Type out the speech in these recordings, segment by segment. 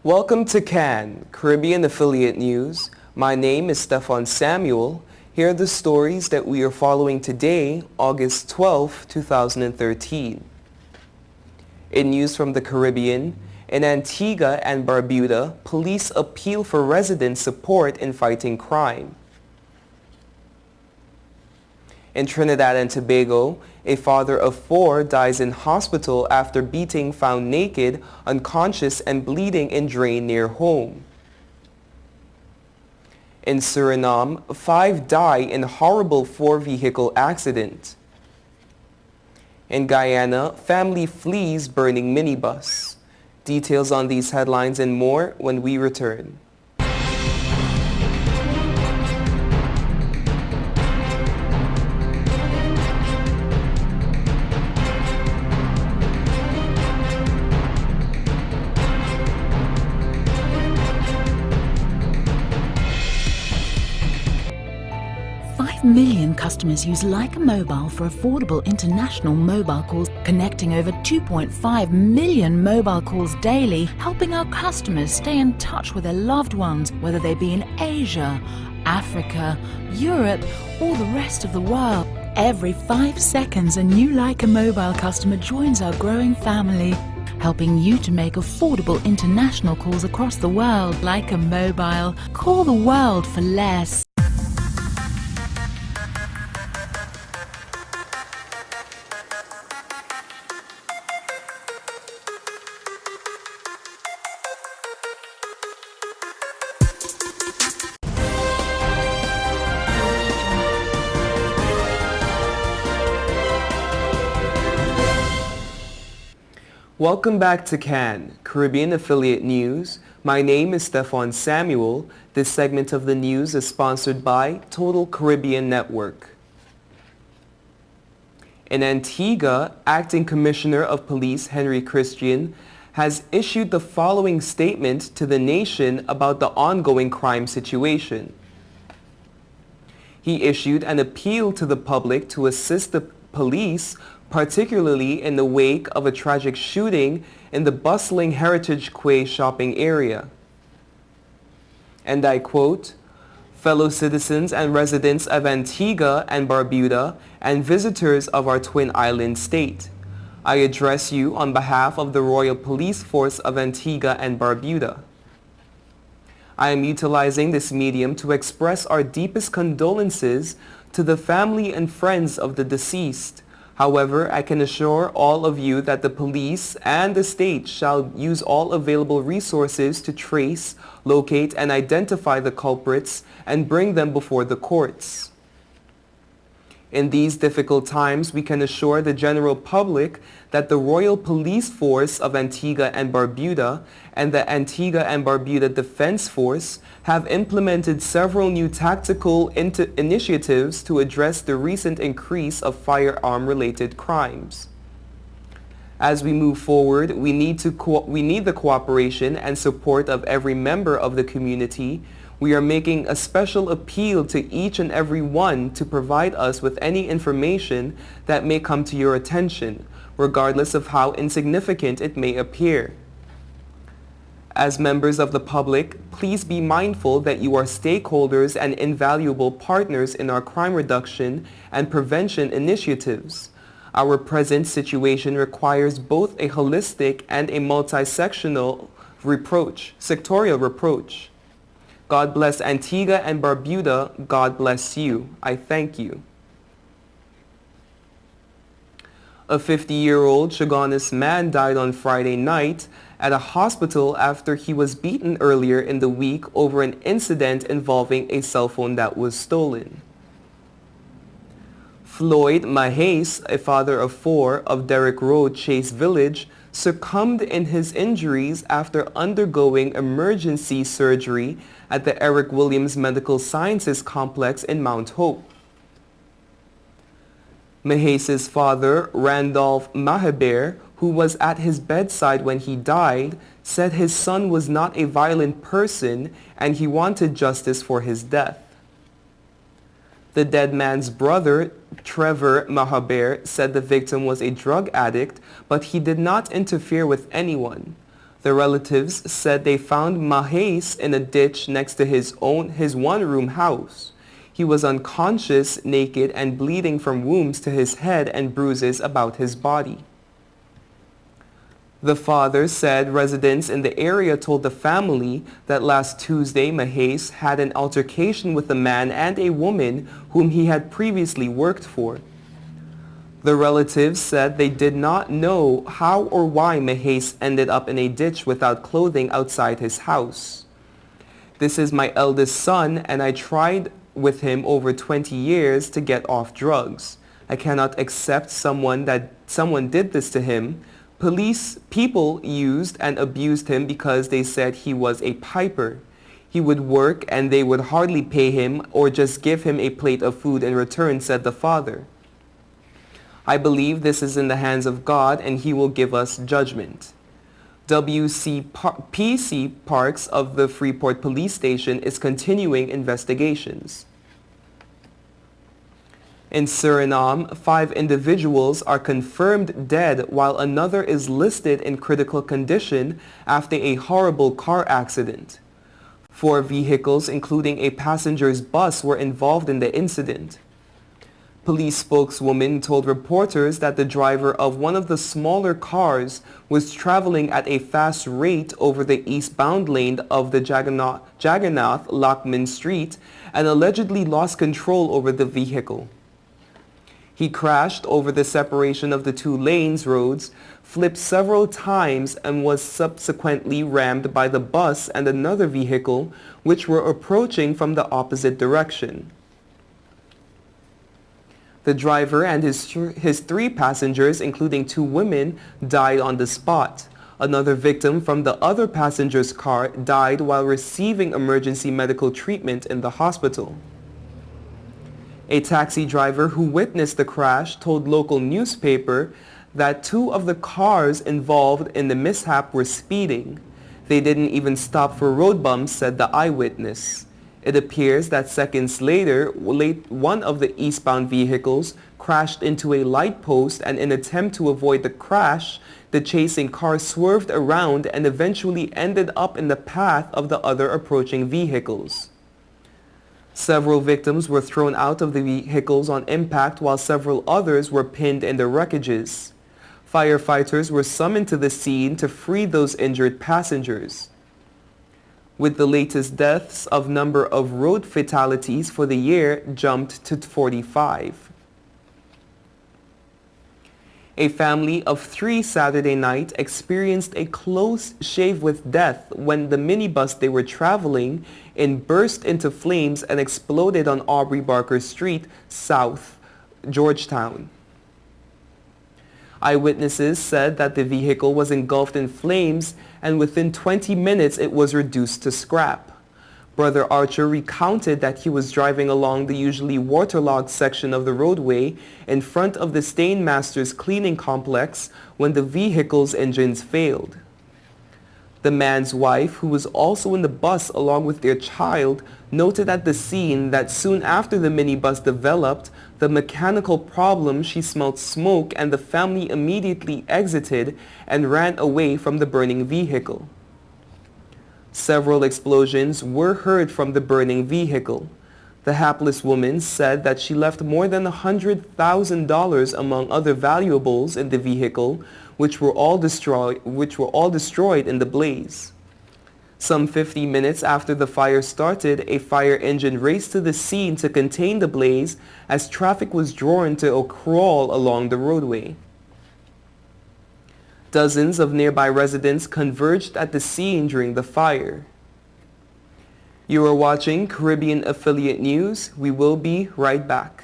Welcome to CAN, Caribbean Affiliate News. My name is Stefan Samuel. Here are the stories that we are following today, August 12, 2013. In news from the Caribbean, in Antigua and Barbuda, police appeal for resident support in fighting crime. In Trinidad and Tobago, a father of 4 dies in hospital after beating found naked, unconscious and bleeding in drain near home. In Suriname, 5 die in horrible 4-vehicle accident. In Guyana, family flees burning minibus. Details on these headlines and more when we return. 5 million customers use Leica Mobile for affordable international mobile calls, connecting over 2.5 million mobile calls daily, helping our customers stay in touch with their loved ones, whether they be in Asia, Africa, Europe, or the rest of the world. Every 5 seconds, a new Leica Mobile customer joins our growing family, helping you to make affordable international calls across the world. Leica Mobile. Call the world for less. Welcome back to CAN, Caribbean Affiliate News. My name is Stefan Samuel. This segment of the news is sponsored by Total Caribbean Network. In Antigua, Acting Commissioner of Police Henry Christian has issued the following statement to the nation about the ongoing crime situation. He issued an appeal to the public to assist the police, particularly in the wake of a tragic shooting in the bustling Heritage Quay shopping area. And I quote, "Fellow citizens and residents of Antigua and Barbuda and visitors of our twin island state, I address you on behalf of the Royal Police Force of Antigua and Barbuda. I am utilizing this medium to express our deepest condolences to the family and friends of the deceased. However, I can assure all of you that the police and the state shall use all available resources to trace, locate, and identify the culprits and bring them before the courts. In these difficult times, we can assure the general public that the Royal Police Force of Antigua and Barbuda and the Antigua and Barbuda Defense Force have implemented several new tactical initiatives to address the recent increase of firearm-related crimes. As we move forward, we need the cooperation and support of every member of the community. We are making a special appeal to each and every one to provide us with any information that may come to your attention, regardless of how insignificant it may appear. As members of the public, please be mindful that you are stakeholders and invaluable partners in our crime reduction and prevention initiatives. Our present situation requires both a holistic and a multi-sectional sectorial reproach. God bless Antigua and Barbuda. God bless you. I thank you." A 50-year-old Chaguanas man died on Friday night at a hospital after he was beaten earlier in the week over an incident involving a cell phone that was stolen. Floyd Mahace, a father of 4 of Derrick Road, Chase Village, succumbed in his injuries after undergoing emergency surgery at the Eric Williams Medical Sciences Complex in Mount Hope. Mahace's father, Randolph Mahabir, who was at his bedside when he died, said his son was not a violent person and he wanted justice for his death. The dead man's brother, Trevor Mahabir, said the victim was a drug addict, but he did not interfere with anyone. The relatives said they found Mahes in a ditch next to his one-room house. He was unconscious, naked, and bleeding from wounds to his head and bruises about his body. The father said residents in the area told the family that last Tuesday Mahes had an altercation with a man and a woman whom he had previously worked for. The relatives said they did not know how or why Mahes ended up in a ditch without clothing outside his house. "This is my eldest son, and I tried with him over 20 years to get off drugs. I cannot accept someone did this to him. People used and abused him because they said he was a piper. He would work and they would hardly pay him or just give him a plate of food in return," said the father. "I believe this is in the hands of God and he will give us judgment." PC Parks of the Freeport Police Station is continuing investigations. In Suriname, 5 individuals are confirmed dead while another is listed in critical condition after a horrible car accident. 4 vehicles, including a passenger's bus, were involved in the incident. Police spokeswoman told reporters that the driver of one of the smaller cars was traveling at a fast rate over the eastbound lane of the Jagannath Lakman Street and allegedly lost control over the vehicle. He crashed over the separation of the 2 lanes roads, flipped several times, and was subsequently rammed by the bus and another vehicle which were approaching from the opposite direction. The driver and his 3 passengers, including 2 women, died on the spot. Another victim from the other passenger's car died while receiving emergency medical treatment in the hospital. A taxi driver who witnessed the crash told local newspaper that 2 of the cars involved in the mishap were speeding. They didn't even stop for road bumps, said the eyewitness. It appears that seconds later, one of the eastbound vehicles crashed into a light post, and in an attempt to avoid the crash, the chasing car swerved around and eventually ended up in the path of the other approaching vehicles. Several victims were thrown out of the vehicles on impact while several others were pinned in the wreckages. Firefighters were summoned to the scene to free those injured passengers. With the latest deaths, of number of road fatalities for the year jumped to 45. A family of 3 Saturday night experienced a close shave with death when the minibus they were traveling in burst into flames and exploded on Aubrey Barker Street, South Georgetown. Eyewitnesses said that the vehicle was engulfed in flames and within 20 minutes it was reduced to scrap. Brother Archer recounted that he was driving along the usually waterlogged section of the roadway in front of the Stainmasters cleaning complex when the vehicle's engines failed. The man's wife, who was also in the bus along with their child, noted at the scene that soon after the minibus developed the mechanical problem, she smelled smoke and the family immediately exited and ran away from the burning vehicle. Several explosions were heard from the burning vehicle. The hapless woman said that she left more than $100,000 among other valuables in the vehicle, which were all destroyed in the blaze. Some 50 minutes after the fire started, a fire engine raced to the scene to contain the blaze as traffic was drawn to a crawl along the roadway. Dozens of nearby residents converged at the scene during the fire. You are watching Caribbean Affiliate News. We will be right back.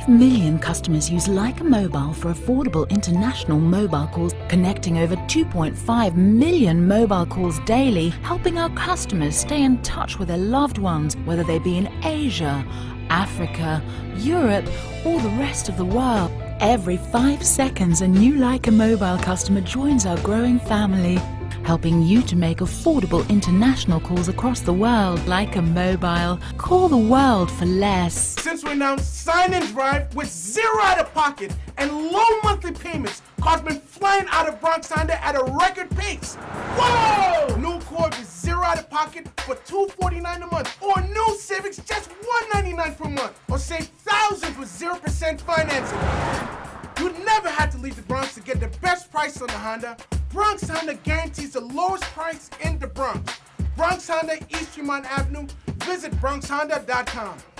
Million customers use Leica Mobile for affordable international mobile calls, connecting over 2.5 million mobile calls daily, helping our customers stay in touch with their loved ones, whether they be in Asia, Africa, Europe, or the rest of the world. Every 5 seconds, a new Leica Mobile customer joins our growing family, helping you to make affordable international calls across the world. Leica Mobile. Call the world for less. Since we announced Sign and Drive with zero out-of-pocket and low monthly payments, cars been flying out of Bronx Honda at a record pace. Whoa! New Accord with zero out-of-pocket for $249 a month, or new Civics just $199 per month, or save thousands with 0% financing. You never had to leave the Bronx to get the best price on the Honda. Bronx Honda guarantees the lowest price in the Bronx. Bronx Honda, East Tremont Avenue. Visit BronxHonda.com.